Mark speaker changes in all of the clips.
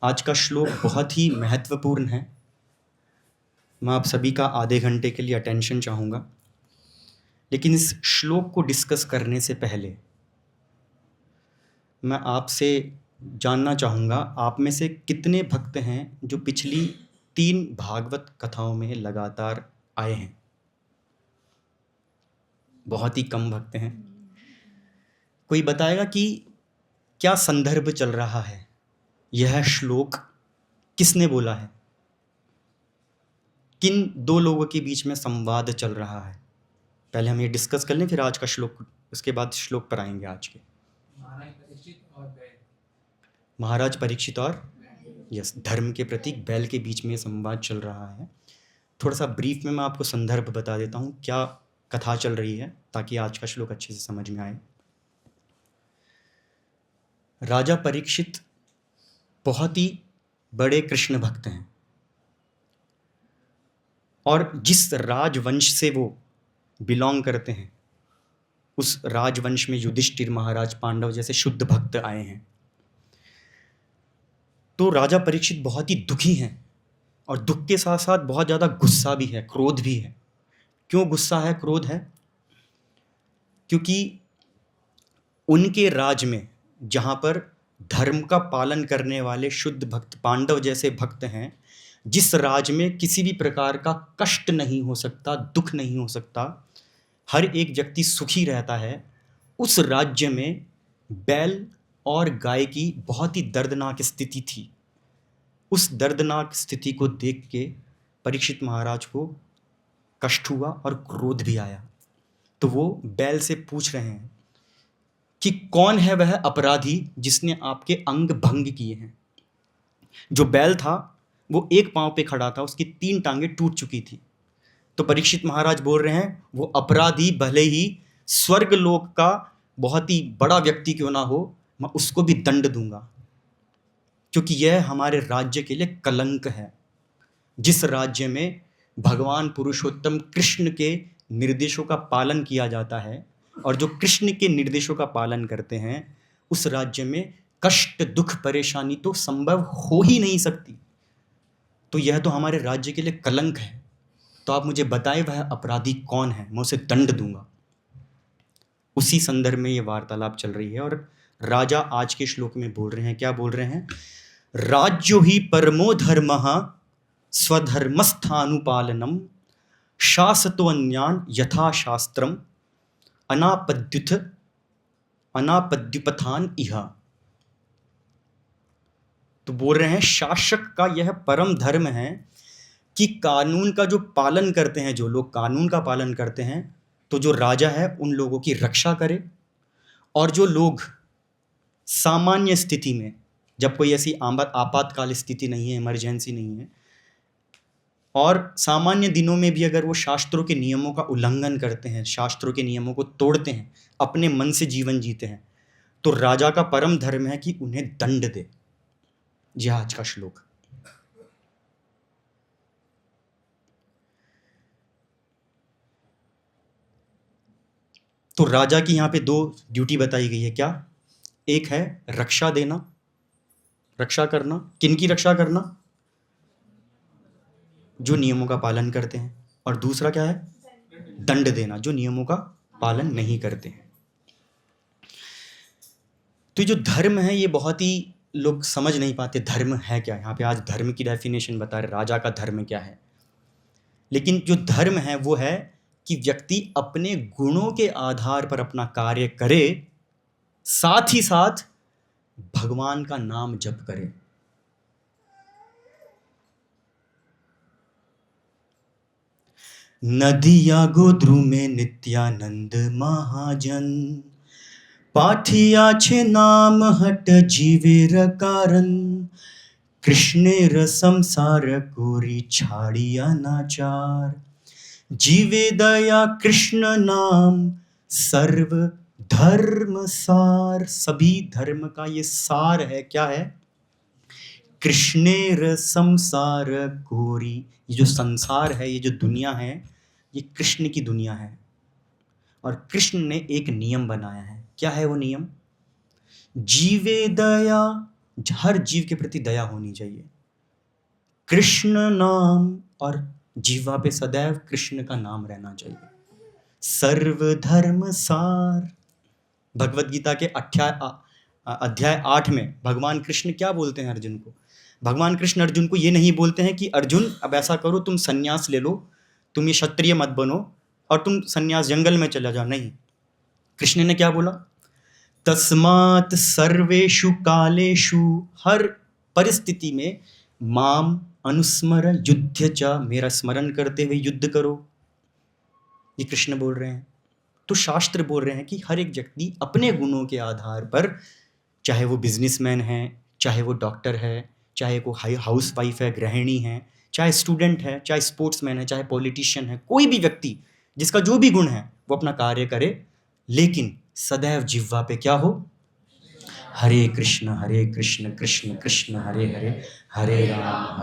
Speaker 1: आज का श्लोक बहुत ही महत्वपूर्ण है। मैं आप सभी का आधे घंटे के लिए अटेंशन चाहूँगा, लेकिन इस श्लोक को डिस्कस करने से पहले मैं आपसे जानना चाहूँगा, आप में से कितने भक्त हैं जो पिछली 3 भागवत कथाओं में लगातार आए हैं? बहुत ही कम भक्त हैं। कोई बताएगा कि क्या संदर्भ चल रहा है? यह श्लोक किसने बोला है? किन 2 लोगों के बीच में संवाद चल रहा है? पहले हम ये डिस्कस कर लें, फिर आज का श्लोक, उसके बाद श्लोक पर आएंगे आज के। महाराज परीक्षित और यस, धर्म के प्रतीक बैल के बीच में संवाद चल रहा है। थोड़ा सा ब्रीफ में मैं आपको संदर्भ बता देता हूँ, क्या कथा चल रही है, ताकि आज का श्लोक अच्छे से समझ में आए। राजा परीक्षित बहुत ही बड़े कृष्ण भक्त हैं, और जिस राजवंश से वो बिलोंग करते हैं, उस राजवंश में युधिष्ठिर महाराज, पांडव जैसे शुद्ध भक्त आए हैं। तो राजा परीक्षित बहुत ही दुखी हैं, और दुख के साथ साथ बहुत ज़्यादा गुस्सा भी है, क्रोध भी है। क्यों गुस्सा है, क्रोध है? क्योंकि उनके राज में, जहाँ पर धर्म का पालन करने वाले शुद्ध भक्त, पांडव जैसे भक्त हैं, जिस राज में किसी भी प्रकार का कष्ट नहीं हो सकता, दुख नहीं हो सकता, हर एक व्यक्ति सुखी रहता है, उस राज्य में बैल और गाय की बहुत ही दर्दनाक स्थिति थी। उस दर्दनाक स्थिति को देख के परीक्षित महाराज को कष्ट हुआ और क्रोध भी आया। तो वो बैल से पूछ रहे हैं कि कौन है वह अपराधी जिसने आपके अंग भंग किए हैं। जो बैल था वो एक पांव पे खड़ा था, उसकी 3 टांगें टूट चुकी थी। तो परीक्षित महाराज बोल रहे हैं, वो अपराधी भले ही स्वर्ग लोक का बहुत ही बड़ा व्यक्ति क्यों ना हो, मैं उसको भी दंड दूंगा, क्योंकि यह हमारे राज्य के लिए कलंक है। जिस राज्य में भगवान पुरुषोत्तम कृष्ण के निर्देशों का पालन किया जाता है, और जो कृष्ण के निर्देशों का पालन करते हैं, उस राज्य में कष्ट, दुख, परेशानी तो संभव हो ही नहीं सकती। तो यह तो हमारे राज्य के लिए कलंक है। तो आप मुझे बताएं वह अपराधी कौन है, मैं उसे दंड दूंगा। उसी संदर्भ में ये वार्तालाप चल रही है, और राजा आज के श्लोक में बोल रहे हैं, क्या बोल रहे हैं? राज्यो ही परमो धर्मः स्वधर्मस्थानुपालनम शासतोऽन्यान् यथा शास्त्रम अनापद्युपथान इह। तो बोल रहे हैं, शासक का यह परम धर्म है कि कानून का जो पालन करते हैं, जो लोग कानून का पालन करते हैं, तो जो राजा है उन लोगों की रक्षा करे, और जो लोग सामान्य स्थिति में, जब कोई ऐसी आपातकाल स्थिति नहीं है, इमरजेंसी नहीं है, और सामान्य दिनों में भी अगर वो शास्त्रों के नियमों का उल्लंघन करते हैं, शास्त्रों के नियमों को तोड़ते हैं, अपने मन से जीवन जीते हैं, तो राजा का परम धर्म है कि उन्हें दंड दे। यह आज का श्लोक। तो राजा की यहाँ पे 2 ड्यूटी बताई गई है। क्या? एक है रक्षा देना, रक्षा करना। किन की रक्षा करना? जो नियमों का पालन करते हैं। और दूसरा क्या है? दंड देना, जो नियमों का पालन नहीं करते हैं। तो जो धर्म है, ये बहुत ही लोग समझ नहीं पाते धर्म है क्या। यहाँ पे आज धर्म की डेफिनेशन बता रहे, राजा का धर्म क्या है। लेकिन जो धर्म है वो है कि व्यक्ति अपने गुणों के आधार पर अपना कार्य करे, साथ ही साथ भगवान का नाम जप करे। नदिया गोद्रु में नित्यानंद महाजन, पाठिया छे नाम हट जीवेर कारण, कृष्णेर संसार कोरी छाड़िया नाचार, जीवे दया कृष्ण नाम सर्व धर्म सार। सभी धर्म का ये सार है। क्या है? कृष्णेर संसार कोरी। ये जो संसार है, ये जो दुनिया है, ये कृष्ण की दुनिया है, और कृष्ण ने एक नियम बनाया है। क्या है वो नियम? जीवे दया हर जीव के प्रति दया होनी चाहिए। कृष्ण नाम और जीवा पे सदैव कृष्ण का नाम रहना चाहिए। सर्वधर्म सार, भगवत गीता के अध्याय 8 में भगवान कृष्ण क्या बोलते हैं अर्जुन को? भगवान कृष्ण अर्जुन को ये नहीं बोलते हैं कि अर्जुन अब ऐसा करो, तुम सन्यास ले लो, तुम ये क्षत्रिय मत बनो और तुम सन्यास जंगल में चला जाओ। नहीं, कृष्ण ने क्या बोला? तस्मात् सर्वेषु कालेषु, हर परिस्थिति में माम अनुस्मर युद्ध च, मेरा स्मरण करते हुए युद्ध करो। ये कृष्ण बोल रहे हैं। तो शास्त्र बोल रहे हैं कि हर एक व्यक्ति अपने गुणों के आधार पर, चाहे वो बिजनेसमैन है, चाहे वो डॉक्टर है, चाहे वो हाउस वाइफ है, गृहिणी है, चाहे स्टूडेंट है, चाहे स्पोर्ट्समैन है, चाहे पॉलिटिशियन है, कोई भी व्यक्ति जिसका जो भी गुण है वो अपना कार्य करे, लेकिन सदैव जिह्वा पे क्या हो? हरे कृष्ण कृष्ण कृष्ण हरे हरे, हरे राम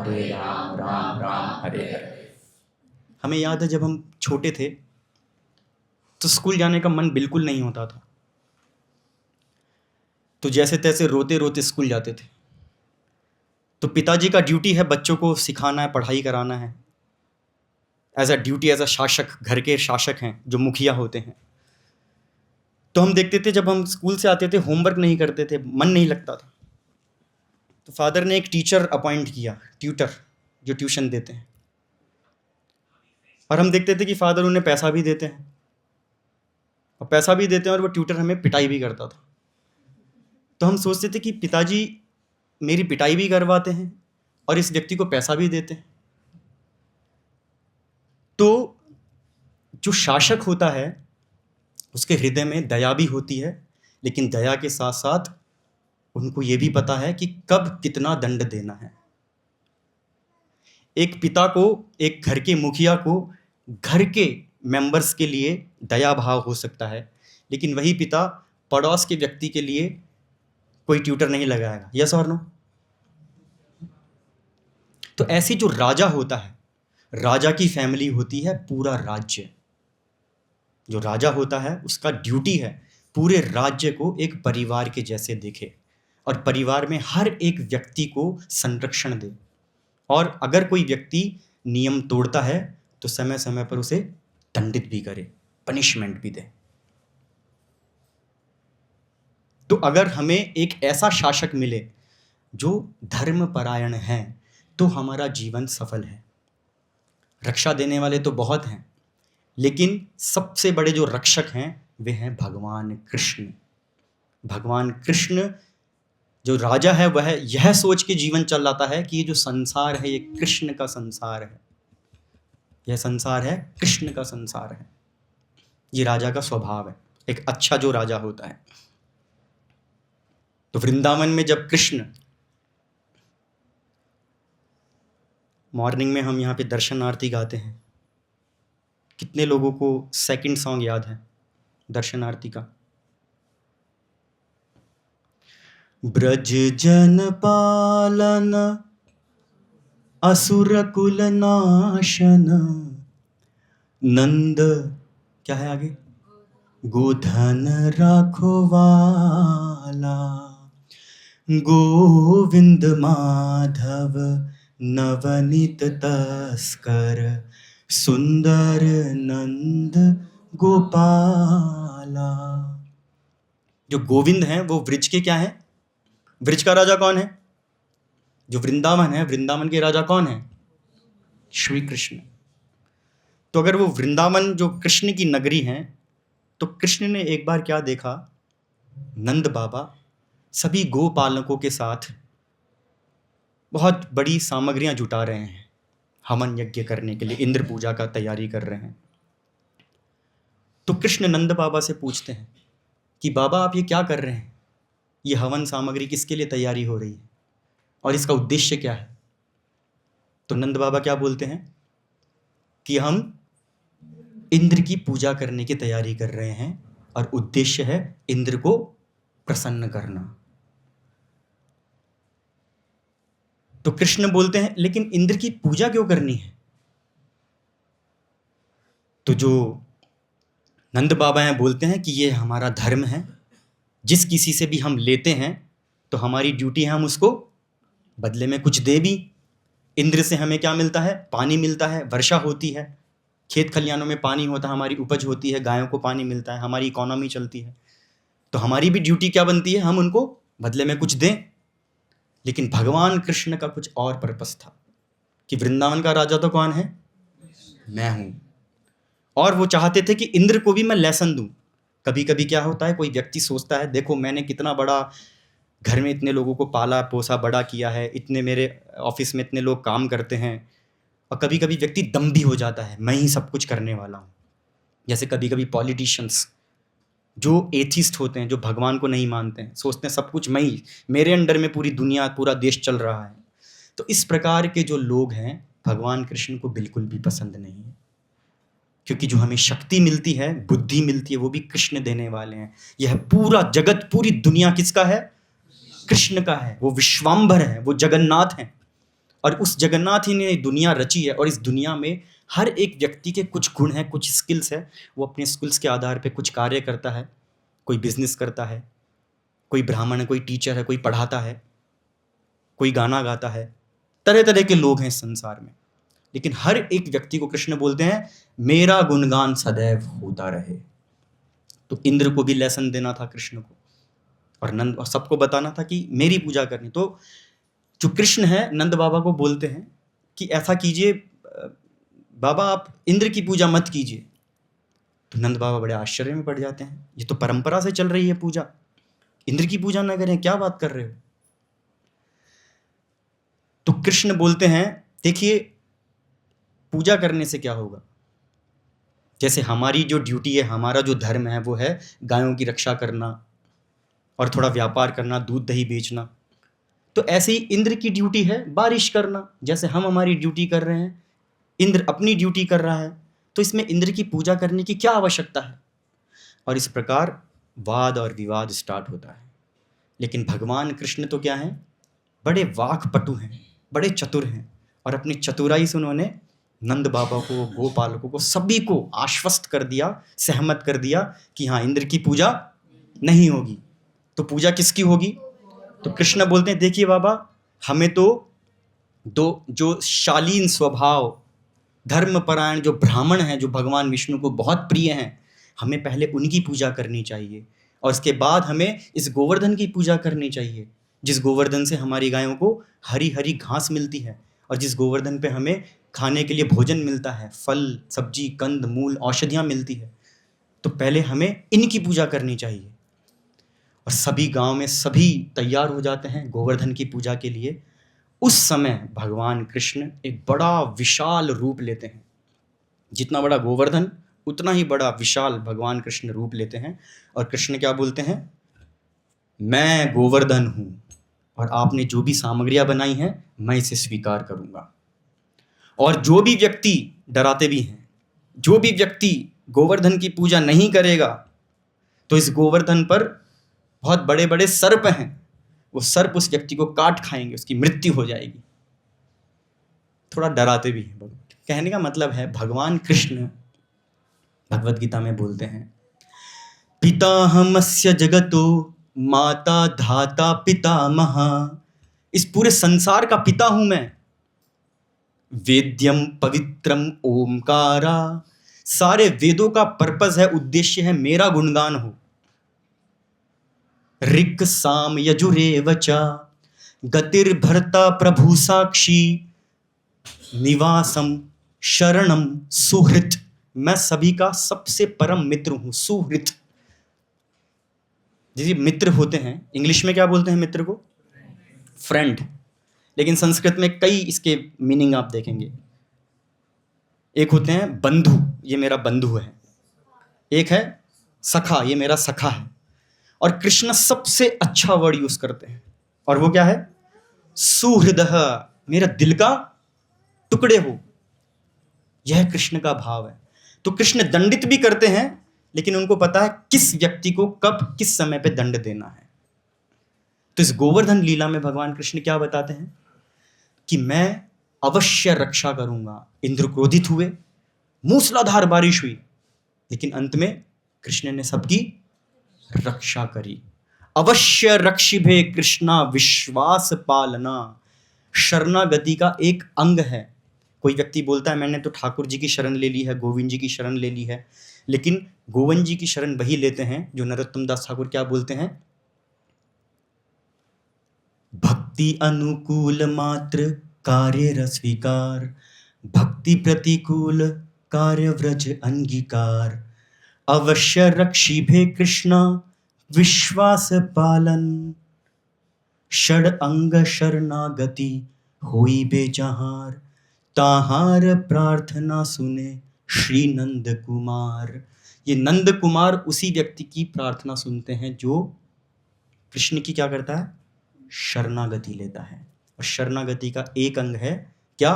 Speaker 1: राम राम हरे हरे। हमें याद है जब हम छोटे थे तो स्कूल जाने का मन बिल्कुल नहीं होता था, तो जैसे तैसे रोते रोते स्कूल जाते थे। तो पिताजी का ड्यूटी है बच्चों को सिखाना है, पढ़ाई कराना है, as a duty, as a शासक, घर के शासक हैं जो मुखिया होते हैं। तो हम देखते थे जब हम स्कूल से आते थे होमवर्क नहीं करते थे, मन नहीं लगता था, तो फादर ने एक टीचर अपॉइंट किया, ट्यूटर जो ट्यूशन देते हैं, और हम देखते थे कि फादर उन्हें पैसा भी देते हैं और पैसा भी देते हैं और वो ट्यूटर हमें पिटाई भी करता था। तो हम सोचते थे कि पिताजी मेरी पिटाई भी करवाते हैं और इस व्यक्ति को पैसा भी देते हैं। तो जो शासक होता है उसके हृदय में दया भी होती है, लेकिन दया के साथ साथ उनको ये भी पता है कि कब कितना दंड देना है। एक पिता को, एक घर के मुखिया को घर के मेंबर्स के लिए दया भाव हो सकता है, लेकिन वही पिता पड़ोस के व्यक्ति के लिए कोई ट्यूटर नहीं लगाएगा। यस और नो? तो ऐसे जो राजा होता है, राजा की फैमिली होती है पूरा राज्य। जो राजा होता है उसका ड्यूटी है पूरे राज्य को एक परिवार के जैसे देखे और परिवार में हर एक व्यक्ति को संरक्षण दे, और अगर कोई व्यक्ति नियम तोड़ता है तो समय समय पर उसे दंडित भी करे, पनिशमेंट भी दे। तो अगर हमें एक ऐसा शासक मिले जो धर्मपरायण है तो हमारा जीवन सफल है। रक्षा देने वाले तो बहुत हैं, लेकिन सबसे बड़े जो रक्षक हैं वे हैं भगवान कृष्ण। भगवान कृष्ण जो राजा है वह यह सोच के जीवन चलाता है कि ये जो संसार है ये कृष्ण का संसार है, यह संसार है कृष्ण का संसार है। ये राजा का स्वभाव है, एक अच्छा जो राजा होता है। तो वृंदावन में जब कृष्ण, मॉर्निंग में हम यहाँ पे दर्शन आरती गाते हैं, कितने लोगों को सेकंड सॉन्ग याद है दर्शन आरती का? ब्रज जन पालन असुर कुल नाशन, नंद क्या है आगे? गोधन राखवाला, गोविंद माधव नवनीत तस्कर, सुंदर नंद गोपाला। जो गोविंद हैं वो ब्रिज के क्या है? ब्रिज का राजा कौन है? जो वृंदावन है, वृंदावन के राजा कौन है? श्री कृष्ण। तो अगर वो वृंदावन जो कृष्ण की नगरी है, तो कृष्ण ने एक बार क्या देखा? नंद बाबा सभी गोपालकों के साथ बहुत बड़ी सामग्रियां जुटा रहे हैं, हवन यज्ञ करने के लिए, इंद्र पूजा का तैयारी कर रहे हैं। तो कृष्ण नंद बाबा से पूछते हैं कि बाबा आप ये क्या कर रहे हैं? ये हवन सामग्री किसके लिए तैयारी हो रही है और इसका उद्देश्य क्या है? तो नंद बाबा क्या बोलते हैं कि हम इंद्र की पूजा करने की तैयारी कर रहे हैं और उद्देश्य है इंद्र को प्रसन्न करना। तो कृष्ण बोलते हैं लेकिन इंद्र की पूजा क्यों करनी है? तो जो नंद बाबा हैं बोलते हैं कि ये हमारा धर्म है, जिस किसी से भी हम लेते हैं तो हमारी ड्यूटी है हम उसको बदले में कुछ दे भी। इंद्र से हमें क्या मिलता है? पानी मिलता है, वर्षा होती है, खेत खलिहानों में पानी होता है, हमारी उपज होती है, गायों को पानी मिलता है, हमारी इकोनॉमी चलती है। तो हमारी भी ड्यूटी क्या बनती है? हम उनको बदले में कुछ दें। लेकिन भगवान कृष्ण का कुछ और पर्पस था कि वृंदावन का राजा तो कौन है? मैं हूं। और वो चाहते थे कि इंद्र को भी मैं लेसन दूं। कभी कभी क्या होता है, कोई व्यक्ति सोचता है देखो मैंने कितना बड़ा घर में इतने लोगों को पाला पोसा बड़ा किया है, इतने मेरे ऑफिस में इतने लोग काम करते हैं। और कभी कभी व्यक्ति दम्भी हो जाता है, मैं ही सब कुछ करने वाला हूँ। जैसे कभी कभी पॉलिटिशियंस जो एथिस्ट होते हैं, जो भगवान को नहीं मानते हैं, सोचते हैं सब कुछ मैं ही, मेरे अंडर में पूरी दुनिया पूरा देश चल रहा है। तो इस प्रकार के जो लोग हैं भगवान कृष्ण को बिल्कुल भी पसंद नहीं है, क्योंकि जो हमें शक्ति मिलती है, बुद्धि मिलती है, वो भी कृष्ण देने वाले हैं। यह पूरा जगत, पूरी दुनिया किसका है? कृष्ण का है। वो विश्वाम्भर है, वो जगन्नाथ हैं। और उस जगन्नाथ ही ने दुनिया रची है। और इस दुनिया में हर एक व्यक्ति के कुछ गुण हैं, कुछ स्किल्स है। वो अपने स्किल्स के आधार पे कुछ कार्य करता है। कोई बिजनेस करता है, कोई ब्राह्मण है, कोई टीचर है, कोई पढ़ाता है, कोई गाना गाता है। तरह तरह के लोग हैं इस संसार में। लेकिन हर एक व्यक्ति को कृष्ण बोलते हैं मेरा गुणगान सदैव होता रहे। तो इंद्र को भी लेसन देना था कृष्ण को, और नंद और सबको बताना था कि मेरी पूजा करनी। तो जो कृष्ण है नंद बाबा को बोलते हैं कि ऐसा कीजिए बाबा, आप इंद्र की पूजा मत कीजिए। तो नंद बाबा बड़े आश्चर्य में पड़ जाते हैं, ये तो परंपरा से चल रही है पूजा, इंद्र की पूजा ना करें, क्या बात कर रहे हो? तो कृष्ण बोलते हैं देखिए पूजा करने से क्या होगा? जैसे हमारी जो ड्यूटी है, हमारा जो धर्म है वो है गायों की रक्षा करना और थोड़ा व्यापार करना, दूध दही बेचना। तो ऐसे ही इंद्र की ड्यूटी है बारिश करना। जैसे हम हमारी ड्यूटी कर रहे हैं, इंद्र अपनी ड्यूटी कर रहा है। तो इसमें इंद्र की पूजा करने की क्या आवश्यकता है? और इस प्रकार वाद और विवाद स्टार्ट होता है। लेकिन भगवान कृष्ण तो क्या हैं? बड़े वाक्पटु हैं, बड़े चतुर हैं। और अपनी चतुराई से उन्होंने नंद बाबा को, गोपालकों को, सभी को आश्वस्त कर दिया, सहमत कर दिया कि हाँ इंद्र की पूजा नहीं होगी। तो पूजा किसकी होगी? तो कृष्ण बोलते हैं देखिए बाबा, हमें तो दो जो शालीन स्वभाव, धर्मपरायण जो ब्राह्मण हैं, जो भगवान विष्णु को बहुत प्रिय हैं, हमें पहले उनकी पूजा करनी चाहिए। और उसके बाद हमें इस गोवर्धन की पूजा करनी चाहिए, जिस गोवर्धन से हमारी गायों को हरी हरी घास मिलती है, और जिस गोवर्धन पे हमें खाने के लिए भोजन मिलता है, फल सब्जी कंद मूल औषधियाँ मिलती है। तो पहले हमें इनकी पूजा करनी चाहिए। और सभी गांव में सभी तैयार हो जाते हैं गोवर्धन की पूजा के लिए। उस समय भगवान कृष्ण एक बड़ा विशाल रूप लेते हैं। जितना बड़ा गोवर्धन उतना ही बड़ा विशाल भगवान कृष्ण रूप लेते हैं। और कृष्ण क्या बोलते हैं? मैं गोवर्धन हूं और आपने जो भी सामग्रियां बनाई हैं मैं इसे स्वीकार करूंगा। और जो भी व्यक्ति, डराते भी हैं, जो भी व्यक्ति गोवर्धन की पूजा नहीं करेगा तो इस गोवर्धन पर बहुत बड़े बड़े सर्प हैं, वो सर्प उस व्यक्ति को काट खाएंगे, उसकी मृत्यु हो जाएगी। थोड़ा डराते भी हैं। कहने का मतलब है भगवान कृष्ण भगवत गीता में बोलते हैं पिताहमस्य जगतो माता धाता पितामह। इस पूरे संसार का पिता हूं मैं। वेद्यम पवित्रम ओमकारा, सारे वेदों का पर्पस है, उद्देश्य है मेरा गुणगान हो। ऋक् साम यजुरेव च गतिर्भर्ता प्रभु साक्षी निवासम शरणम सुहृत। मैं सभी का सबसे परम मित्र हूं, सुहृत। जैसे मित्र होते हैं, इंग्लिश में क्या बोलते हैं मित्र को? फ्रेंड। लेकिन संस्कृत में कई इसके मीनिंग आप देखेंगे। एक होते हैं बंधु, ये मेरा बंधु है। एक है सखा, ये मेरा सखा है। और कृष्ण सबसे अच्छा वर्ड यूज करते हैं, और वो क्या है? सुहृदः, मेरा दिल का टुकड़े हो। यह कृष्ण का भाव है। तो कृष्ण दंडित भी करते हैं, लेकिन उनको पता है किस व्यक्ति को कब किस समय पे दंड देना है। तो इस गोवर्धन लीला में भगवान कृष्ण क्या बताते हैं कि मैं अवश्य रक्षा करूंगा। इंद्र क्रोधित हुए, मूसलाधार बारिश हुई, लेकिन अंत में कृष्ण ने सबकी रक्षा करी। अवश्य रक्षिभे कृष्णा विश्वास पालना। शरणागति का एक अंग है। कोई व्यक्ति बोलता है मैंने तो ठाकुर जी की शरण ले ली है, गोविंद जी की शरण ले ली है, लेकिन गोविंद जी की शरण वही लेते हैं जो नरोत्तम दास ठाकुर क्या बोलते हैं, भक्ति अनुकूल मात्र कार्य रस्वीकार, भक्ति प्रतिकूल कार्य व्रज अंगीकार, अवश्य रक्षिभे कृष्णा विश्वास पालन, षड अंग शरणागति होई बेजहार, ताहार प्रार्थना सुने श्री नंद कुमार। ये नंद कुमार उसी व्यक्ति की प्रार्थना सुनते हैं जो कृष्ण की क्या करता है, शरणागति लेता है। और शरणागति का एक अंग है क्या,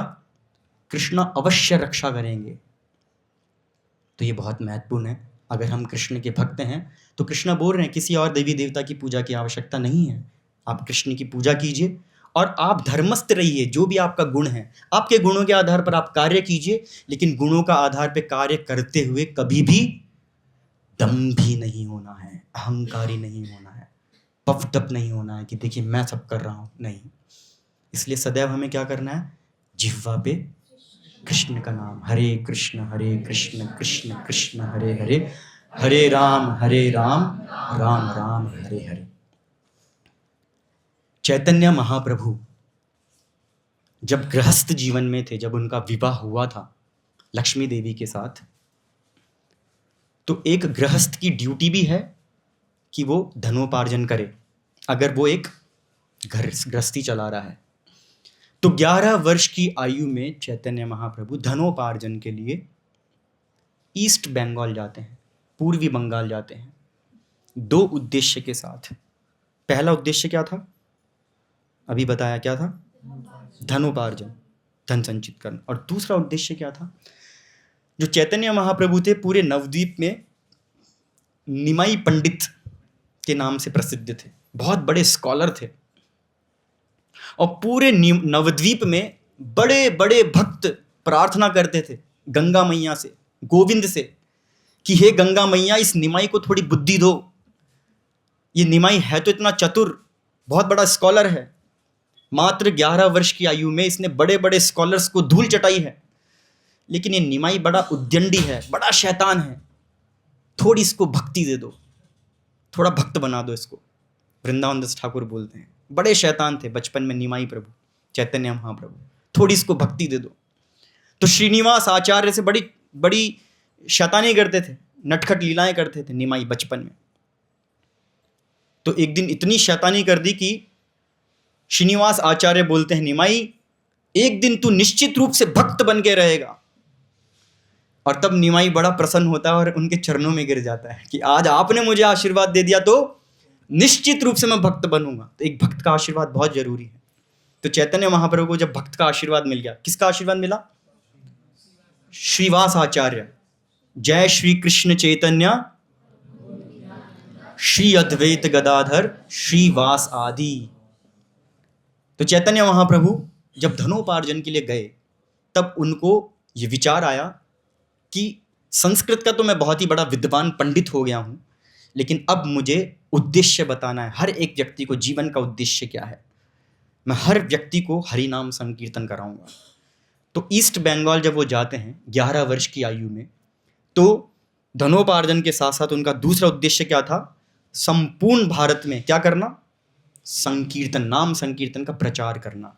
Speaker 1: कृष्ण अवश्य रक्षा करेंगे। तो ये बहुत महत्वपूर्ण है। अगर हम कृष्ण के भक्त हैं तो कृष्ण बोल रहे हैं किसी और देवी देवता की पूजा की आवश्यकता नहीं है, आप कृष्ण की पूजा कीजिए और आप धर्मस्थ रहिए। जो भी आपका गुण है, आपके गुणों के आधार पर आप कार्य कीजिए, लेकिन गुणों का आधार पर कार्य करते हुए कभी भी दंभी नहीं होना है, अहंकारी नहीं होना है, पफटप नहीं होना है कि देखिए मैं सब कर रहा हूं, नहीं। इसलिए सदैव हमें क्या करना है, जिह्वा पे कृष्ण का नाम, हरे कृष्ण कृष्ण कृष्ण हरे हरे, हरे राम राम राम हरे हरे। चैतन्य महाप्रभु जब गृहस्थ जीवन में थे, जब उनका विवाह हुआ था लक्ष्मी देवी के साथ, तो एक गृहस्थ की ड्यूटी भी है कि वो धनोपार्जन करे। अगर वो एक घर गृहस्थी चला रहा है तो 11 वर्ष की आयु में चैतन्य महाप्रभु धनोपार्जन के लिए ईस्ट बंगाल जाते हैं, पूर्वी बंगाल जाते हैं, 2 उद्देश्य के साथ। पहला उद्देश्य क्या था, अभी बताया क्या था, धनोपार्जन, धन संचित करना। और दूसरा उद्देश्य क्या था, जो चैतन्य महाप्रभु थे पूरे नवद्वीप में निमाई पंडित के नाम से प्रसिद्ध थे, बहुत बड़े स्कॉलर थे, और पूरे नवद्वीप में बड़े बड़े भक्त प्रार्थना करते थे गंगा मैया से, गोविंद से, कि हे गंगा मैया इस निमाई को थोड़ी बुद्धि दो, ये निमाई है तो इतना चतुर, बहुत बड़ा स्कॉलर है, मात्र 11 वर्ष की आयु में इसने बड़े बड़े स्कॉलर्स को धूल चटाई है, लेकिन ये निमाई बड़ा उद्यंडी है, बड़ा शैतान है, थोड़ी इसको भक्ति दे दो, थोड़ा भक्त बना दो इसको। वृंदावन दास ठाकुर बोलते हैं बड़े शैतान थे बचपन में निमाई प्रभु, चैतन्य महाप्रभु, थोड़ी इसको भक्ति दे दो। तो श्रीनिवास आचार्य से बड़ी बड़ी शैतानी करते थे, नटखट लीलाएं करते थे निमाई बचपन में। तो एक दिन इतनी शैतानी कर दी कि श्रीनिवास आचार्य बोलते हैं निमाई एक दिन तू निश्चित रूप से भक्त बन के रहेगा। और तब निमाई बड़ा प्रसन्न होता है और उनके चरणों में गिर जाता है कि आज आपने मुझे आशीर्वाद दे दिया तो निश्चित रूप से मैं भक्त बनूंगा। तो एक भक्त का आशीर्वाद बहुत जरूरी है। तो चैतन्य महाप्रभु को जब भक्त का आशीर्वाद मिल गया, किसका आशीर्वाद मिला, श्रीवास आचार्य, जय श्री कृष्ण चैतन्य श्री अद्वैत गदाधर श्रीवास आदि। तो चैतन्य महाप्रभु जब धनोपार्जन के लिए गए तब उनको ये विचार आया कि संस्कृत का तो मैं बहुत ही बड़ा विद्वान पंडित हो गया हूं, लेकिन अब मुझे उद्देश्य बताना है, हर एक व्यक्ति को जीवन का उद्देश्य क्या है, मैं हर व्यक्ति को हरि नाम संकीर्तन कराऊंगा। तो ईस्ट बंगाल जब वो जाते हैं 11 वर्ष की आयु में, तो धनोपार्जन के साथ साथ उनका दूसरा उद्देश्य क्या था, संपूर्ण भारत में क्या करना, संकीर्तन, नाम संकीर्तन का प्रचार करना।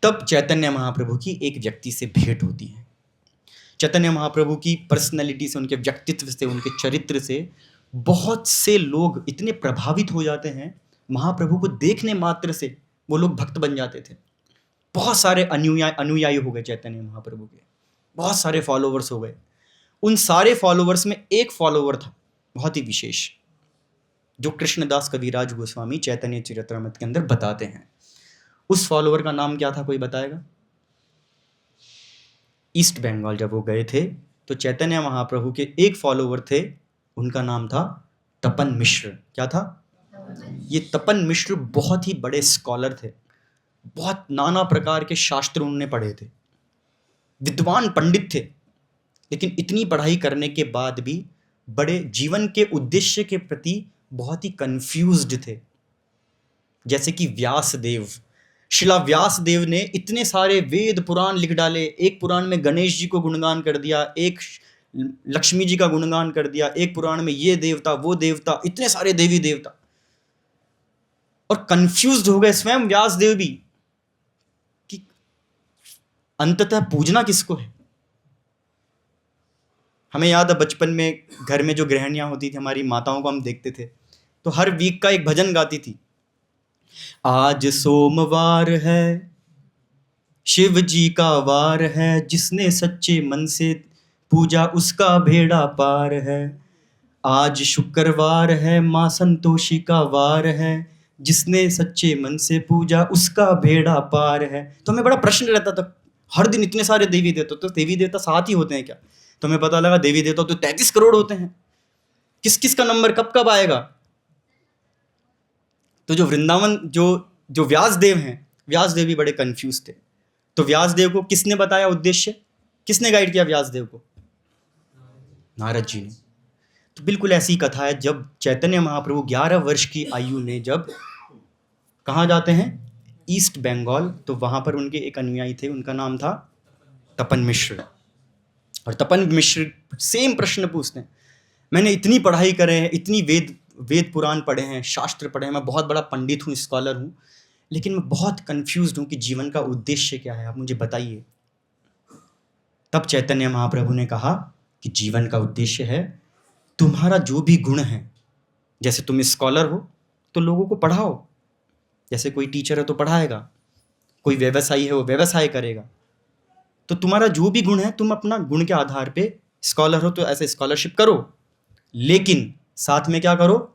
Speaker 1: तब चैतन्य महाप्रभु की एक व्यक्ति से भेंट होती है। चैतन्य महाप्रभु की पर्सनैलिटी से, उनके व्यक्तित्व से, उनके चरित्र से बहुत से लोग इतने प्रभावित हो जाते हैं, महाप्रभु को देखने मात्र से वो लोग भक्त बन जाते थे। बहुत सारे अनुयायी हो गए चैतन्य महाप्रभु के, बहुत सारे फॉलोवर्स हो गए। उन सारे फॉलोवर्स में एक फॉलोवर था बहुत ही विशेष, जो कृष्णदास कविराज गोस्वामी चैतन्य चरितामृत के अंदर बताते हैं। उस फॉलोवर का नाम क्या था, कोई बताएगा? ईस्ट बंगाल जब वो गए थे तो चैतन्य महाप्रभु के एक फॉलोवर थे, उनका नाम था तपन मिश्र। क्या था? ये तपन मिश्र बहुत ही बड़े स्कॉलर थे, बहुत नाना प्रकार के शास्त्र उन्होंने पढ़े थे, विद्वान पंडित थे, लेकिन इतनी पढ़ाई करने के बाद भी बड़े जीवन के उद्देश्य के प्रति बहुत ही कंफ्यूज्ड थे। जैसे कि व्यासदेव, शिला व्यासदेव ने इतने सारे वेद पुराण लिख डाले। एक पुराण में गणेश जी को गुणगान कर दिया, एक लक्ष्मी जी का गुणगान कर दिया, एक पुराण में ये देवता वो देवता, इतने सारे देवी देवता, और कंफ्यूज्ड हो गए स्वयं व्यासदेव भी कि अंततः पूजना किसको है। हमें याद है बचपन में घर में जो गृहिणियां होती थी, हमारी माताओं को हम देखते थे, तो हर वीक का एक भजन गाती थी। आज सोमवार है, शिव जी का वार है, जिसने सच्चे मन से पूजा उसका भेड़ा पार है। आज शुक्रवार है, माँ संतोषी का वार है, जिसने सच्चे मन से पूजा उसका भेड़ा पार है। तो हमें बड़ा प्रश्न रहता था, हर दिन इतने सारे देवी देवता, तो देवी देवता 7 ही होते हैं क्या? तो हमें पता लगा देवी देवता तो 33 करोड़ होते हैं। किस किस का नंबर कब कब आएगा? तो जो वृंदावन जो व्यासदेव हैं, व्यासदेव भी बड़े कंफ्यूज थे। तो व्यासदेव को किसने बताया उद्देश्य? किसने गाइड किया व्यासदेव को? नारद जी ने। तो बिल्कुल ऐसी कथा है, जब चैतन्य महाप्रभु 11 वर्ष की आयु ने जब कहाँ जाते हैं, ईस्ट बंगाल, तो वहाँ पर उनके एक अनुयायी थे, उनका नाम था तपन मिश्र। और तपन मिश्र सेम प्रश्न पूछते हैं, मैंने इतनी पढ़ाई करे हैं, इतनी वेद पुराण पढ़े हैं, शास्त्र पढ़े हैं, मैं बहुत बड़ा पंडित हूँ, स्कॉलर हूँ, लेकिन मैं बहुत कंफ्यूज्ड हूँ कि जीवन का उद्देश्य क्या है, आप मुझे बताइए। तब चैतन्य महाप्रभु ने कहा कि जीवन का उद्देश्य है तुम्हारा जो भी गुण है, जैसे तुम स्कॉलर हो तो लोगों को पढ़ाओ, जैसे कोई टीचर है तो पढ़ाएगा, कोई व्यवसायी है वो व्यवसाय करेगा, तो तुम्हारा जो भी गुण है तुम अपना गुण के आधार पे, स्कॉलर हो तो ऐसे स्कॉलरशिप करो, लेकिन साथ में क्या करो,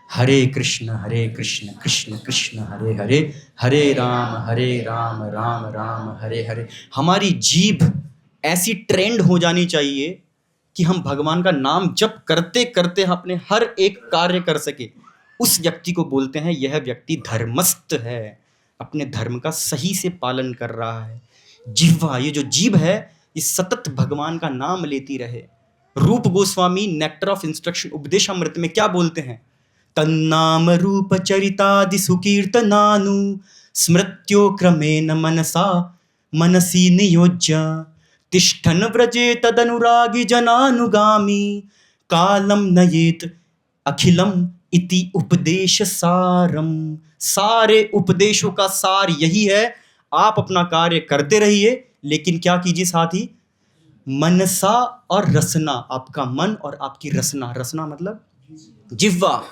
Speaker 1: हरे कृष्ण कृष्ण कृष्ण हरे हरे, हरे राम राम राम हरे हरे। हमारी जीभ ऐसी ट्रेंड हो जानी चाहिए कि हम भगवान का नाम जप करते करते अपने हर एक कार्य कर सके। उस व्यक्ति को बोलते हैं यह व्यक्ति धर्मस्थ है, अपने धर्म का सही से पालन कर रहा है। जिह्वा, ये जो जीभ है, ये सतत भगवान का नाम लेती रहे। रूप Goswami nectar of instruction Upadeshamrita में क्या बोलते हैं? तन्नाम रूप चरितादि सुकीर्तनानु स्मृत्यो क्रमेण मनसा मनसी नियोज्य तिष्ठन व्रजे तदनुरागी जनानुगामी कालम नयेत अखिलम इति उपदेश सारम। सारे उपदेशों का सार यही है, आप अपना कार्य करते रहिए, लेकिन क्या कीजिए साथ ही, मनसा और रसना, आपका मन और आपकी रसना, रसना मतलब जिह्वा,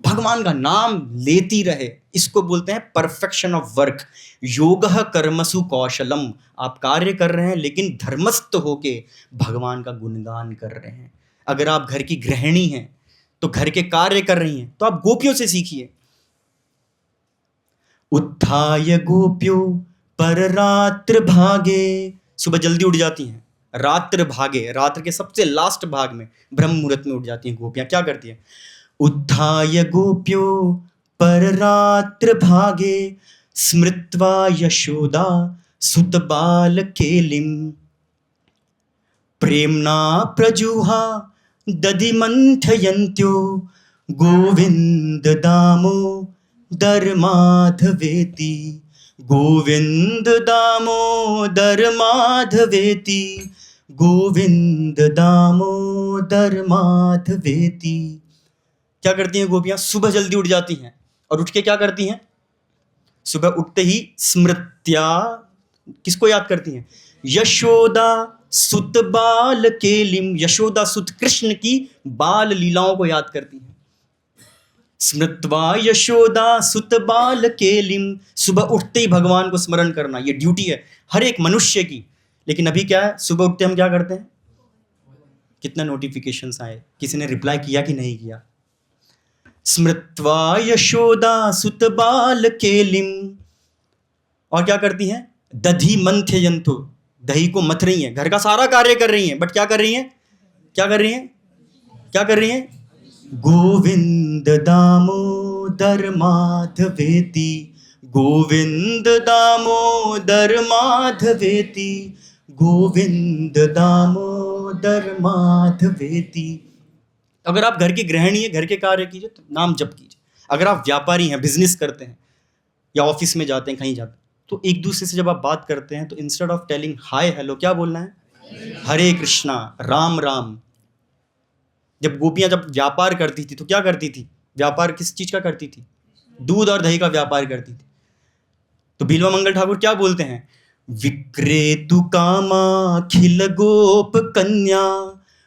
Speaker 1: भगवान का नाम लेती रहे। इसको बोलते हैं परफेक्शन ऑफ वर्क। योगः कर्मसु कौशलम, आप कार्य कर रहे हैं लेकिन धर्मस्थ होके भगवान का गुणगान कर रहे हैं। अगर आप घर की गृहिणी हैं तो घर के कार्य कर रही हैं, तो आप गोपियों से सीखिए। उत्थाय गोप्यो पररात्र भागे, सुबह जल्दी उठ जाती हैं, रात्र भागे, रात्र के सबसे लास्ट भाग में ब्रह्म मुहूर्त में उठ जाती हैं गोपियां। क्या करती हैं? उत्थाय गोप्यो पररात्र भागे स्मृत्वा यशोदा सुत बाल केलिम प्रेमना प्रजुहा दधि मंथयन्त्यो गोविंद दामो दरमाधवेति, गोविंद दामोदर माधवेति, गोविंद दामोदर माधवेति। क्या करती हैं गोपियां? सुबह जल्दी उठ जाती हैं और उठ के क्या करती हैं? सुबह उठते ही स्मृत्या, किसको याद करती हैं? यशोदा सुत बाल केलिम, यशोदा सुत कृष्ण की बाल लीलाओं को याद करती हैं। स्मृत्वा यशोदा सुत बाल केलिम, सुबह उठते ही भगवान को स्मरण करना, ये ड्यूटी है हर एक मनुष्य की। लेकिन अभी क्या है, सुबह उठते हम क्या करते हैं? कितने नोटिफिकेशंस आए, किसी ने रिप्लाई किया कि नहीं किया? स्मृत्वा यशोदा सुत बाल केलिम, और क्या करती हैं? दधि मंथयन्तु, दही को मथ रही हैं, घर का सारा कार्य कर रही हैं, बट क्या कर रही हैं? क्या कर रही हैं? क्या कर रही हैं? गोविंद दामोदर माधवेति, गोविंद दामोदर माधवेति, गोविंद दामोदर माधवेति। अगर आप घर की गृहिणी है, घर के कार्य कीजिए तो नाम जप कीजिए। अगर आप व्यापारी हैं, बिजनेस करते हैं या ऑफिस में जाते हैं, कहीं जाते हैं, तो एक दूसरे से जब आप बात करते हैं तो instead of telling hi hello क्या बोलना है? हरे कृष्णा, राम राम। जब गोपियां जब व्यापार करती थी तो क्या करती थी? व्यापार किस चीज का करती थी? दूध और दही का व्यापार करती थी। तो बिल्वा मंगल ठाकुर क्या बोलते हैं? विक्रेतु कामाखिल गोप कन्या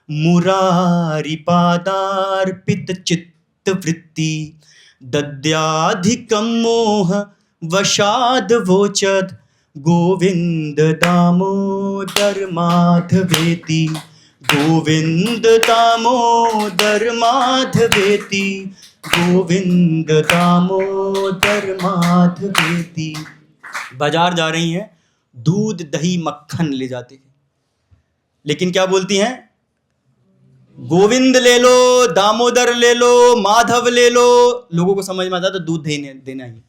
Speaker 1: मुरारी पादार्पित चित्त वृत्ति दद्याधिकम मोह वशाद वोचद गोविंद दामोदर माधवेति गोविंद दामोदर माधवेति गोविंद दामोदर माधवेति। बाजार जा रही हैं, दूध दही मक्खन ले जाती है, लेकिन क्या बोलती हैं? गोविंद ले लो, दामोदर ले लो, माधव ले लो। लोगों को समझ में आता है तो दूध दही देना ही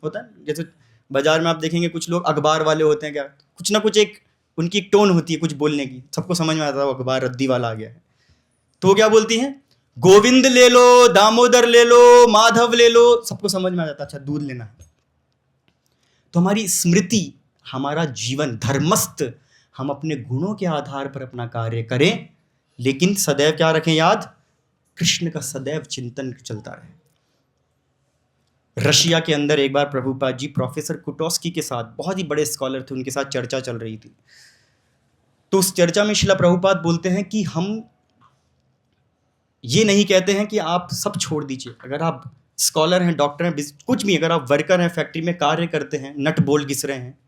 Speaker 1: होता है। जैसे बाजार में आप देखेंगे कुछ लोग अखबार वाले होते हैं, क्या कुछ ना कुछ एक उनकी एक टोन होती है कुछ बोलने की, सबको समझ में आता है वो अखबार रद्दी वाला आ गया है। तो वो क्या बोलती हैं? गोविंद ले लो, दामोदर ले लो, माधव ले लो, सबको समझ में आ जाता है अच्छा दूध लेना है। तो हमारी स्मृति, हमारा जीवन धर्मस्थ, हम अपने गुणों के आधार पर अपना कार्य करें, लेकिन सदैव क्या रखें याद? कृष्ण का सदैव चिंतन चलता रहे। रशिया के अंदर एक बार प्रभुपाद जी प्रोफेसर कुटोस्की के साथ, बहुत ही बड़े स्कॉलर थे, उनके साथ चर्चा चल रही थी। तो उस चर्चा में शिला प्रभुपाद बोलते हैं कि हम ये नहीं कहते हैं कि आप सब छोड़ दीजिए। अगर आप स्कॉलर हैं, डॉक्टर हैं, कुछ भी, अगर आप वर्कर हैं, फैक्ट्री में कार्य करते हैं, नट बोल्ट घिस रहे हैं,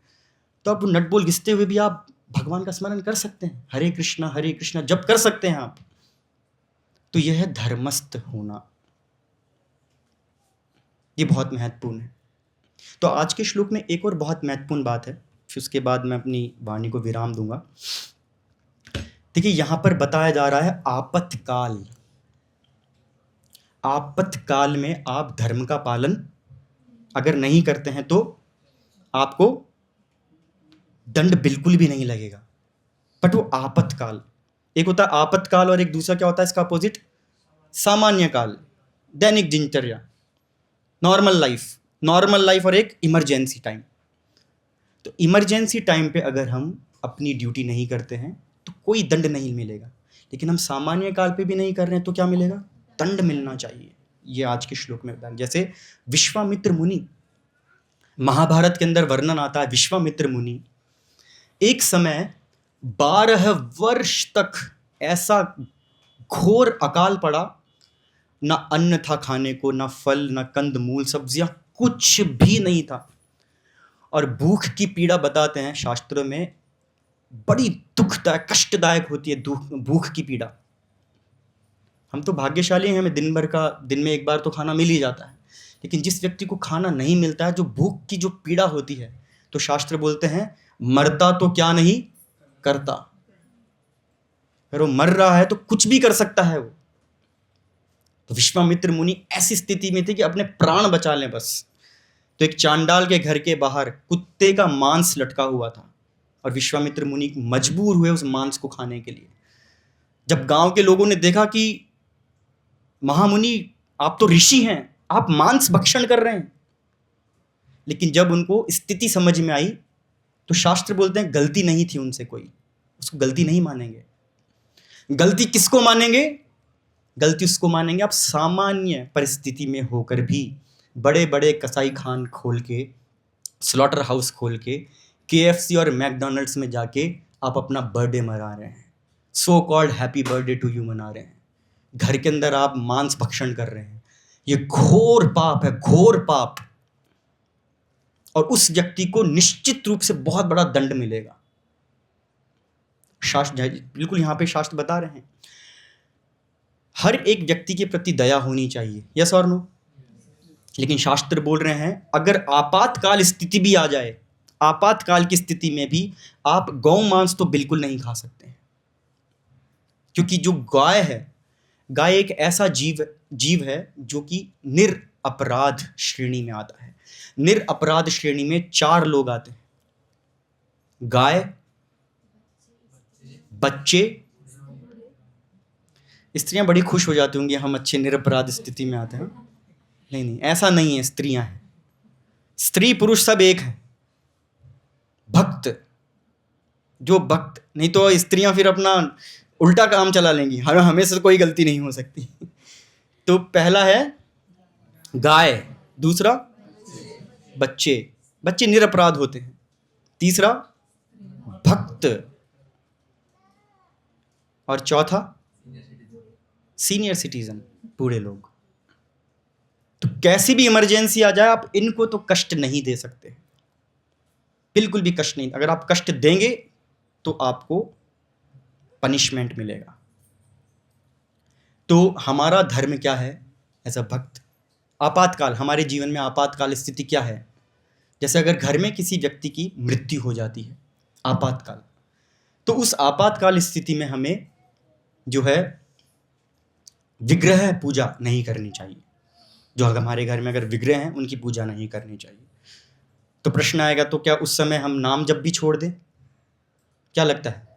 Speaker 1: तो आप नट बोल्ट घिसते हुए भी आप भगवान का स्मरण कर सकते हैं, हरे कृष्णा जप कर सकते हैं आप। तो यह है धर्मस्थ होना, ये बहुत महत्वपूर्ण है। तो आज के श्लोक में एक और बहुत महत्वपूर्ण बात है, फिर उसके बाद मैं अपनी वाणी को विराम दूंगा। देखिए यहां पर बताया जा रहा है आपत्काल। आपत्काल में आप धर्म का पालन अगर नहीं करते हैं तो आपको दंड बिल्कुल भी नहीं लगेगा। बट वो आपत्काल, एक होता है आपत्काल और एक दूसरा क्या होता है इसका अपोजिट? सामान्य काल, दैनिक दिनचर्या, नॉर्मल लाइफ और एक इमरजेंसी टाइम। तो इमरजेंसी टाइम पे अगर हम अपनी ड्यूटी नहीं करते हैं तो कोई दंड नहीं मिलेगा, लेकिन हम सामान्य काल पे भी नहीं कर रहे हैं तो क्या मिलेगा? दंड मिलना चाहिए। ये आज के श्लोक में बताया। जैसे विश्वामित्र मुनि, महाभारत के अंदर वर्णन आता है, विश्वामित्र मुनि एक समय 12 वर्ष तक ऐसा घोर अकाल पड़ा, ना अन्न था खाने को, ना फल, ना कंद मूल सब्जियां, कुछ भी नहीं था। और भूख की पीड़ा बताते हैं शास्त्रों में बड़ी दुखदायक कष्टदायक होती है भूख की पीड़ा। हम तो भाग्यशाली हैं, हमें दिन में एक बार तो खाना मिल ही जाता है, लेकिन जिस व्यक्ति को खाना नहीं मिलता है, जो भूख की जो पीड़ा होती है, तो शास्त्र बोलते हैं मरता तो क्या नहीं करता। अगर वो मर रहा है तो कुछ भी कर सकता है वो। तो विश्वामित्र मुनि ऐसी स्थिति में थे कि अपने प्राण बचा लें बस। तो एक चांडाल के घर के बाहर कुत्ते का मांस लटका हुआ था और विश्वामित्र मुनि मजबूर हुए उस मांस को खाने के लिए। जब गांव के लोगों ने देखा कि महामुनि आप तो ऋषि हैं, आप मांस भक्षण कर रहे हैं, लेकिन जब उनको स्थिति समझ में आई तो शास्त्र बोलते हैं गलती नहीं थी उनसे, कोई उसको गलती नहीं मानेंगे। गलती किसको मानेंगे? गलती उसको मानेंगे आप सामान्य परिस्थिति में होकर भी बड़े बड़े कसाई खान खोल के, स्लॉटर हाउस खोल के, KFC और मैकडोनल्ड्स में जाके आप अपना बर्थडे मना रहे हैं, so called happy birthday to you मना रहे हैं, घर के अंदर आप मांस भक्षण कर रहे हैं। ये घोर पाप है, घोर पाप। और उस व्यक्ति को निश्चित रूप से बहुत बड़ा दंड मिलेगा। शास्त्र बिल्कुल यहां पे शास्त्र बता रहे हैं हर एक व्यक्ति के प्रति दया होनी चाहिए, यस और नो। लेकिन शास्त्र बोल रहे हैं अगर आपातकाल स्थिति भी आ जाए, आपातकाल की स्थिति में भी आप गौ मांस तो बिल्कुल नहीं खा सकते हैं, क्योंकि जो गाय है, गाय एक ऐसा जीव है जो कि निरपराध श्रेणी में आता है। निरपराध श्रेणी में 4 लोग आते हैं, गाय, बच्चे, स्त्रियां बड़ी खुश हो जाती होंगी हम अच्छे निरपराध स्थिति में आते हैं। नहीं नहीं, ऐसा नहीं है, स्त्रियां हैं, स्त्री पुरुष सब एक है। भक्त, जो भक्त, नहीं तो स्त्रियां फिर अपना उल्टा काम चला लेंगी, हमें से कोई गलती नहीं हो सकती। तो पहला है गाय, दूसरा बच्चे, बच्चे निरपराध होते हैं, तीसरा भक्त, और चौथा सीनियर सिटीजन, बूढ़े लोग। तो कैसी भी इमरजेंसी आ जाए आप इनको तो कष्ट नहीं दे सकते, बिल्कुल भी कष्ट नहीं। अगर आप कष्ट देंगे तो आपको पनिशमेंट मिलेगा। तो हमारा धर्म क्या है एज अ भक्त? आपातकाल, हमारे जीवन में आपातकाल स्थिति क्या है? जैसे अगर घर में किसी व्यक्ति की मृत्यु हो जाती है, आपातकाल, तो उस आपातकाल स्थिति में हमें जो है विग्रह पूजा नहीं करनी चाहिए। जो हमारे घर में अगर विग्रह हैं उनकी पूजा नहीं करनी चाहिए। तो प्रश्न आएगा, तो क्या उस समय हम नाम जप भी छोड़ दें? क्या लगता है?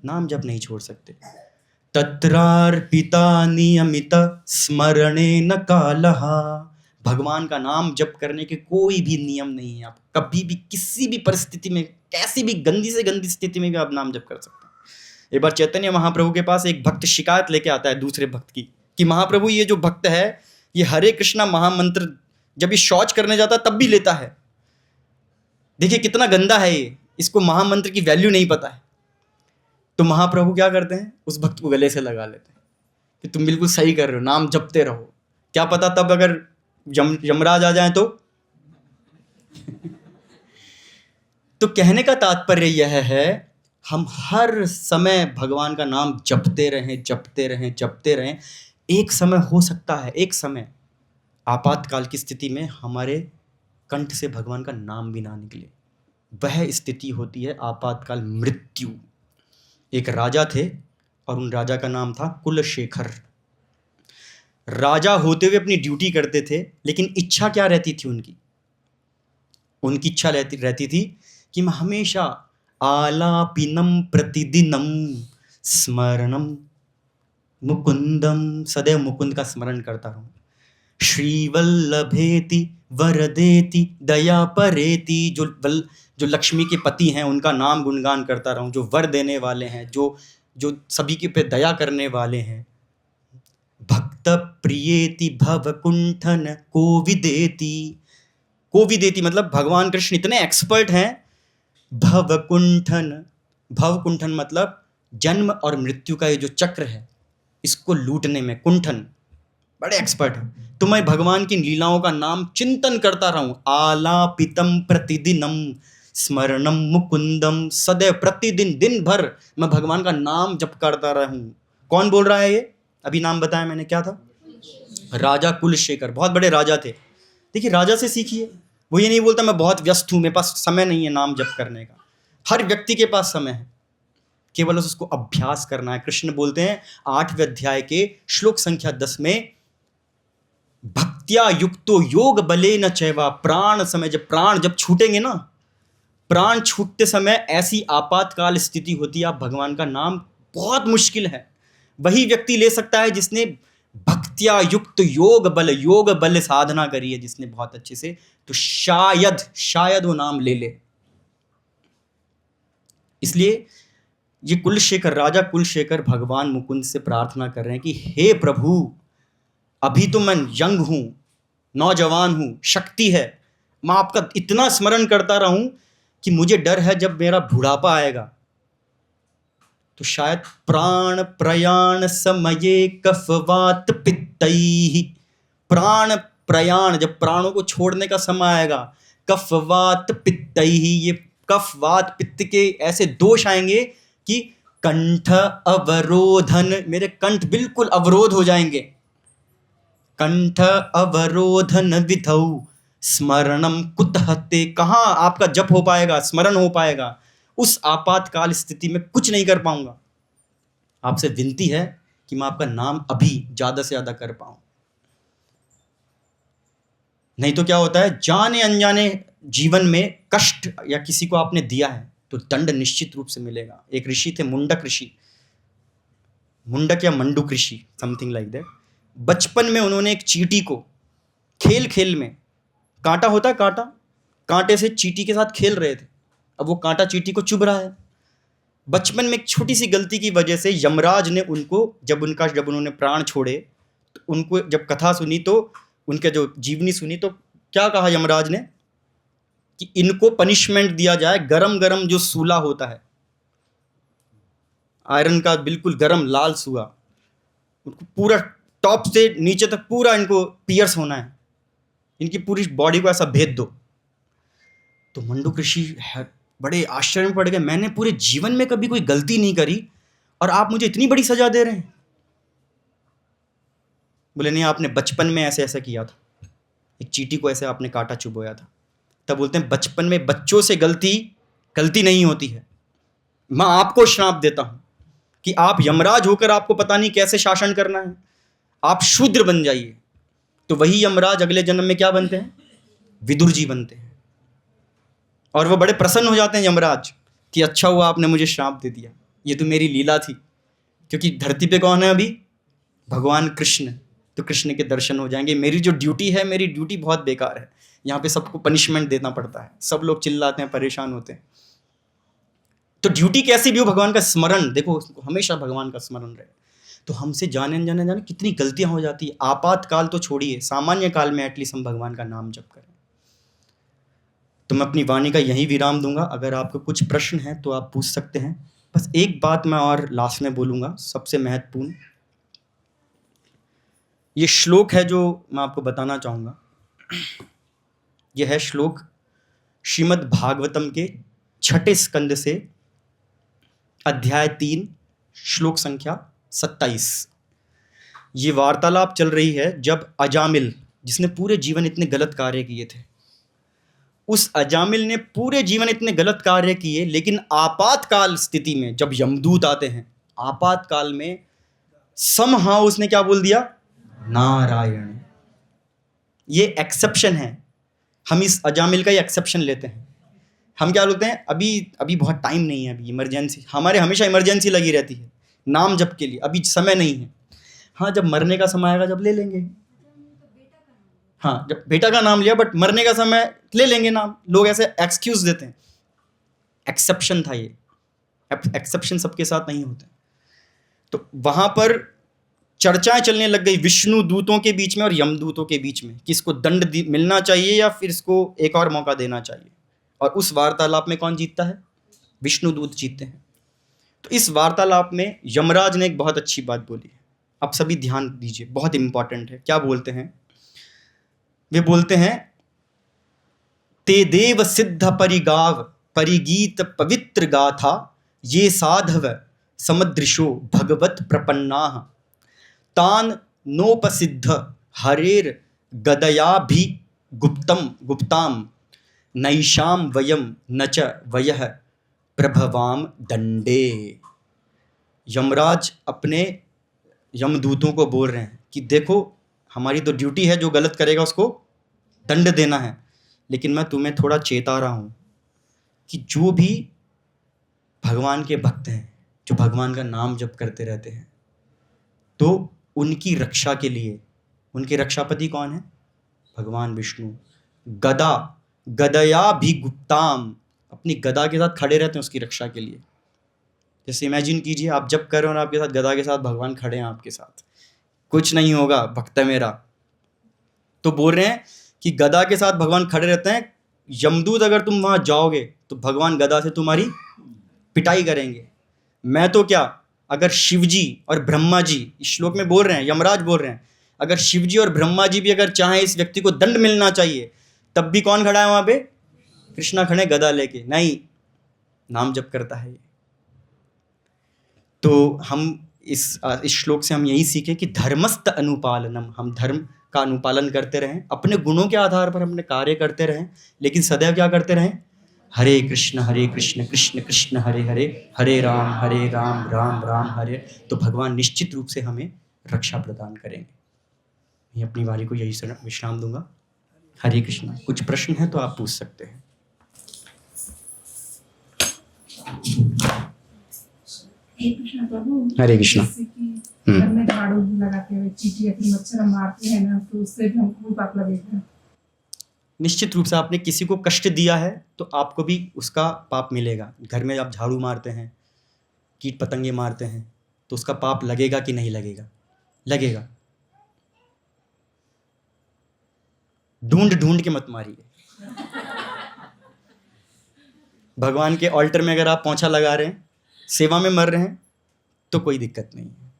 Speaker 1: नाम जप नहीं छोड़ सकते। तत्रार्पिता नियमित स्मरणे न कालः, भगवान का नाम जप करने के कोई भी नियम नहीं है। आप कभी भी किसी भी परिस्थिति में, कैसी भी गंदी से गंदी स्थिति में भी आप नाम जप कर सकते हैं। एक बार चैतन्य महाप्रभु के पास एक भक्त शिकायत लेके आता है दूसरे भक्त की, कि महाप्रभु ये जो भक्त है ये हरे कृष्णा महामंत्र जब ये शौच करने जाता है तब भी लेता है, देखिए कितना गंदा है ये, इसको महामंत्र की वैल्यू नहीं पता है। तो महाप्रभु क्या करते हैं, उस भक्त को गले से लगा लेते हैं कि तुम बिल्कुल सही कर रहे हो, नाम जपते रहो, क्या पता तब अगर यमराज आ जाए तो। तो कहने का तात्पर्य यह है, हम हर समय भगवान का नाम जपते रहें, जपते रहें, जपते रहें। एक समय हो सकता है, एक समय आपातकाल की स्थिति में हमारे कंठ से भगवान का नाम भी ना निकले, वह स्थिति होती है आपातकाल मृत्यु। एक राजा थे और उन राजा का नाम था कुलशेखर। राजा होते हुए अपनी ड्यूटी करते थे, लेकिन इच्छा क्या रहती थी उनकी? उनकी इच्छा रहती थी कि मैं हमेशा आलापिनम प्रतिदिनम स्मरणम मुकुंदम, सदैव मुकुंद का स्मरण करता रहूं। श्रीवल्लभेति वरदेति दया परेति, जो लक्ष्मी के पति हैं उनका नाम गुणगान करता रहूं, जो वर देने वाले हैं, जो सभी के पे दया करने वाले हैं। भक्त प्रियेति भवकुंठन कोविदेति, कोविदेति मतलब भगवान कृष्ण इतने एक्सपर्ट हैं। भवकुंठन, भवकुंठन मतलब जन्म और मृत्यु का ये जो चक्र है इसको लूटने में, कुंठन बड़े एक्सपर्ट हैं। तो मैं भगवान की लीलाओं का नाम चिंतन करता रहूं, आलापितम प्रतिदिनम स्मरणम मुकुंदम, सदैव प्रतिदिन दिन भर मैं भगवान का नाम जप करता रहूं। कौन बोल रहा है ये? अभी नाम बताया मैंने, क्या था? राजा कुलशेखर, बहुत बड़े राजा थे। देखिए राजा से सीखिए, वो ये नहीं बोलता मैं बहुत व्यस्त हूं, मेरे पास समय नहीं है नाम जप करने का। हर व्यक्ति के पास समय है, केवल उसको अभ्यास करना है। कृष्ण बोलते हैं 8वें अध्याय के श्लोक संख्या 10 में, भक्त्या युक्तो योग बले न चैवा, प्राण समय, प्राण जब छूटेंगे ना, प्राण छूटते समय ऐसी आपातकाल स्थिति होती है, आप भगवान का नाम बहुत मुश्किल है वही व्यक्ति ले सकता है जिसने भक्त्या युक्त योग बल साधना करी है, जिसने बहुत अच्छे से, तो शायद वो नाम ले ले। इसलिए ये कुलशेखर, राजा कुलशेखर भगवान मुकुंद से प्रार्थना कर रहे हैं कि हे प्रभु, अभी तो मैं यंग हूं, नौजवान हूं, शक्ति है, मैं आपका इतना स्मरण करता रहूं कि मुझे डर है जब मेरा बुढ़ापा आएगा तो शायद प्राण प्रयाण समये कफवात पित्तैहि, प्राण प्रयाण, जब प्राणों को छोड़ने का समय आएगा, कफवात पित्तैहि, ये कफ वात पित्त के ऐसे दोष आएंगे कि कंठ अवरोधन, मेरे कंठ बिल्कुल अवरोध हो जाएंगे। कंठ अवरोधन विधौ स्मरणम कुतहते, कहाँ आपका जप हो पाएगा, स्मरण हो पाएगा? उस आपातकाल स्थिति में कुछ नहीं कर पाऊंगा। आपसे विनती है कि मैं आपका नाम अभी ज्यादा से ज्यादा कर पाऊं, नहीं तो क्या होता है, जाने अनजाने जीवन में कष्ट या किसी को आपने दिया है तो दंड निश्चित रूप से मिलेगा। एक ऋषि थे, मुंडक ऋषि, मुंडक या मंडूक ऋषि, समथिंग लाइक दैट। बचपन में उन्होंने एक चींटी को खेल खेल में, कांटा होता है कांटा, कांटे से चींटी के साथ खेल रहे थे। अब वो कांटा चींटी को चुभ रहा है। बचपन में एक छोटी सी गलती की वजह से यमराज ने उनको, जब उन्होंने प्राण छोड़े, तो उनको जब कथा सुनी, तो उनके जो जीवनी सुनी, तो क्या कहा यमराज ने कि इनको पनिशमेंट दिया जाए, गरम गरम जो सूला होता है, आयरन का बिल्कुल गरम लाल सूआ, उनको पूरा टॉप से नीचे तक पूरा इनको पियर्स होना है, इनकी पूरी बॉडी को ऐसा भेद दो। तो मंडूक ऋषि बड़े आश्चर्य में पड़ गए, मैंने पूरे जीवन में कभी कोई गलती नहीं करी और आप मुझे इतनी बड़ी सजा दे रहे हैं। बोले नहीं, आपने बचपन में ऐसे ऐसा किया था, एक चींटी को ऐसे आपने कांटा चुभोया था। तब बोलते हैं बचपन में बच्चों से गलती नहीं होती है। मैं आपको श्राप देता हूं कि आप यमराज होकर आपको पता नहीं कैसे शासन करना है, आप शूद्र बन जाइए। तो वही यमराज अगले जन्म में क्या बनते हैं? विदुर जी बनते हैं। और वो बड़े प्रसन्न हो जाते हैं यमराज कि अच्छा हुआ आपने मुझे श्राप दे दिया, ये तो मेरी लीला थी। क्योंकि धरती पे कौन है अभी? भगवान कृष्ण। तो कृष्ण के दर्शन हो जाएंगे। मेरी जो ड्यूटी है, मेरी ड्यूटी बहुत बेकार है, यहाँ पे सबको पनिशमेंट देना पड़ता है, सब लोग चिल्लाते हैं, परेशान होते हैं। तो ड्यूटी कैसी भी हो, भगवान का स्मरण, देखो हमेशा भगवान का स्मरण रहे। तो हमसे जाने कितनी गलतियां हो जाती है। आपातकाल तो छोड़िए, सामान्य काल में एटलीस्ट हम भगवान का नाम जप करें। तो मैं अपनी वाणी का यही विराम दूंगा। अगर आपको कुछ प्रश्न है तो आप पूछ सकते हैं। बस एक बात मैं और लास्ट में बोलूंगा, सबसे महत्वपूर्ण। ये श्लोक है जो मैं आपको बताना चाहूँगा। यह है श्लोक श्रीमद् भागवतम के 6 स्कंद से, अध्याय 3, श्लोक संख्या 27। ये वार्तालाप चल रही है जब अजामिल, जिसने पूरे जीवन इतने गलत कार्य किए थे, उस अजामिल ने पूरे जीवन इतने गलत कार्य किए, लेकिन आपातकाल स्थिति में जब यमदूत आते हैं, आपातकाल में समहाउ उसने क्या बोल दिया? नारायण। ये एक्सेप्शन है। हम इस अजामिल का ही एक्सेप्शन लेते हैं। हम क्या बोलते हैं? अभी बहुत टाइम नहीं है, अभी इमरजेंसी। हमारे हमेशा इमरजेंसी लगी रहती है नाम जप के लिए, अभी समय नहीं है। हाँ, जब मरने का समय आएगा जब ले लेंगे। हाँ, जब बेटा का नाम लिया, बट मरने का समय ले लेंगे नाम। लोग ऐसे एक्सक्यूज देते हैं। एक्सेप्शन था ये। एक्सेप्शन सबके साथ नहीं होते। तो वहां पर चर्चाएं चलने लग गई विष्णु दूतों के बीच में और यमदूतों के बीच में, कि इसको दंड मिलना चाहिए या फिर इसको एक और मौका देना चाहिए। और उस वार्तालाप में कौन जीतता है? विष्णु दूत जीतते हैं। तो इस वार्तालाप में यमराज ने एक बहुत अच्छी बात बोली है। आप सभी ध्यान दीजिए, बहुत इंपॉर्टेंट है। क्या बोलते हैं? वे बोलते हैं, ते देव सिद्ध परिगाव परिगीत पवित्र गाथा, ये साधव समदृशो भगवत प्रपन्नाः, तान नोपसिद्ध हरेर गदया भी गुप्ताम नैषाम वयम न च वयः प्रभवाम दंडे। यमराज अपने यमदूतों को बोल रहे हैं कि देखो, हमारी तो ड्यूटी है, जो गलत करेगा उसको दंड देना है, लेकिन मैं तुम्हें थोड़ा चेता रहा हूं कि जो भी भगवान के भक्त हैं, जो भगवान का नाम जप करते रहते हैं, तो उनकी रक्षा के लिए, उनके रक्षापति कौन है? भगवान विष्णु। गदया भी गुप्ताम, अपनी गदा के साथ खड़े रहते हैं उसकी रक्षा के लिए। जैसे इमेजिन कीजिए, आप जब कर रहे हो और आपके साथ गदा के साथ भगवान खड़े हैं आपके साथ, कुछ नहीं होगा, भक्त है मेरा। तो बोल रहे हैं कि गदा के साथ भगवान खड़े रहते हैं। यमदूत अगर तुम वहां जाओगे तो भगवान गदा से तुम्हारी पिटाई करेंगे। मैं तो क्या, अगर शिवजी और ब्रह्मा जी, इस श्लोक में बोल रहे हैं, यमराज बोल रहे हैं, अगर शिवजी और ब्रह्मा जी भी अगर चाहें इस व्यक्ति को दंड मिलना चाहिए, तब भी कौन खड़ा है वहां पे? कृष्णा खड़े गदा लेके। नहीं, नाम जप करता है ये। तो हम इस श्लोक से हम यही सीखें कि धर्मस्थ अनुपालनम, हम धर्म का अनुपालन करते रहें, अपने गुणों के आधार पर अपने कार्य करते रहें, लेकिन सदैव क्या करते रहें? हरे कृष्ण कृष्ण कृष्ण हरे हरे, हरे राम राम राम हरे। तो भगवान निश्चित रूप से हमें रक्षा प्रदान करेंगे। मैं अपनी वाणी को यही विश्राम दूंगा। हरे कृष्ण। कुछ प्रश्न है तो आप पूछ सकते हैं।
Speaker 2: कृष्ण प्रभु।
Speaker 1: हरे कृष्णा।
Speaker 2: जैसे कि घर में झाड़ू लगाते हुए चींटी या फिर मच्छर हम मारते हैं ना, तो उससे भी हमको पाप लगेगा।
Speaker 1: निश्चित रूप से आपने किसी को कष्ट दिया है तो आपको भी उसका पाप मिलेगा। घर में आप झाड़ू मारते हैं, कीट पतंगे मारते हैं, तो उसका पाप लगेगा कि नहीं लगेगा? लगेगा। ढूंढ ढूंढ के मत मारिए। भगवान के ऑल्टर में अगर आप पोंछा लगा रहे हैं, सेवा में मर रहे हैं, तो कोई दिक्कत नहीं है,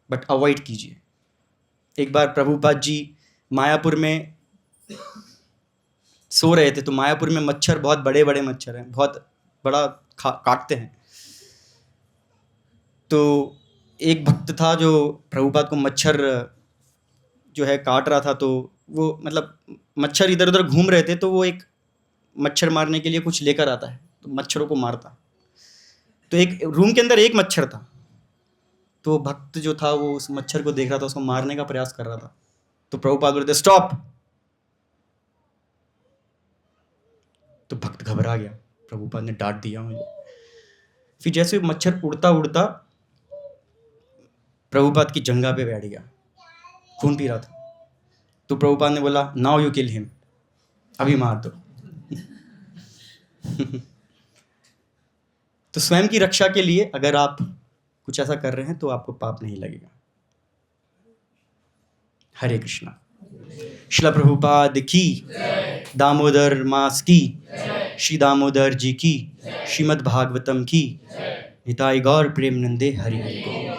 Speaker 1: बट अवॉइड कीजिए। एक बार प्रभुपाद जी मायापुर में सो रहे थे, तो मायापुर में मच्छर बहुत बड़े बड़े मच्छर हैं, बहुत बड़ा काटते हैं। तो एक भक्त था जो प्रभुपाद को मच्छर जो है काट रहा था, तो वो मतलब मच्छर इधर उधर घूम रहे थे, तो वो एक मच्छर मारने के लिए कुछ लेकर आता है, तो मच्छरों को मारता। तो एक रूम के अंदर एक मच्छर था, तो भक्त जो था वो उस मच्छर को देख रहा था, उसको मारने का प्रयास कर रहा था। तो प्रभुपाद बोलते स्टॉप। तो भक्त घबरा गया, प्रभुपाद ने डांट दिया मुझे। फिर जैसे मच्छर उड़ता उड़ता प्रभुपाद की जंघा पे बैठ गया, खून पी रहा था। तो प्रभुपाद ने बोला नाउ यू किल हिम, अभी मार दो। तो स्वयं की रक्षा के लिए अगर आप कुछ ऐसा कर रहे हैं तो आपको पाप नहीं लगेगा। हरे कृष्णा। श्रील प्रभुपाद की, दामोदर मास की, श्री दामोदर जी की, श्रीमद् भागवतम की। निताई गौर प्रेमनंदे हरि हरि।